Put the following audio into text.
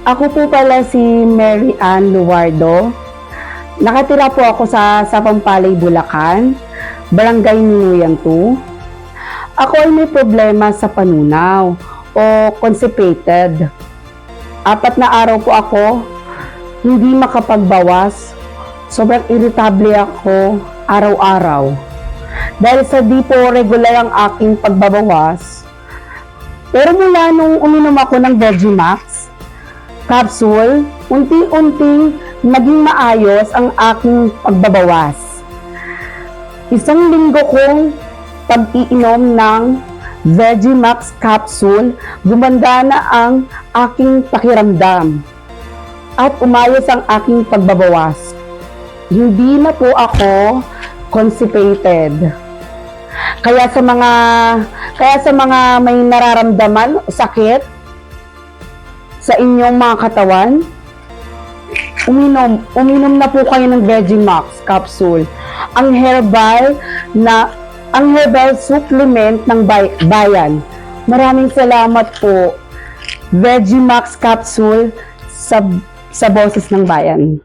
Ako po pala si Mary Ann Luwardo. Nakatira po ako sa Pampalay, Bulacan, Barangay Ninuyang 2. Ako ay may problema sa panunaw o constipated. 4 na araw po ako hindi makapagbawas. Sobrang irritable ako araw-araw. Dahil sa di po regular ang aking pagbabawas. Pero mula nung uminom ako ng Vegimax capsule, unti-unting naging maayos ang aking pagbabawas. 1 linggo kong pag-iinom ng Vegimax capsule, gumanda na ang aking pakiramdam at umayos ang aking pagbabawas. Hindi na po ako constipated. Kaya sa mga may nararamdaman sakit sa inyong mga katawan, uminom na po kayo ng Vegimax capsule. Ang herbal supplement ng bayan. Maraming salamat po. Vegimax capsule sa boses ng bayan.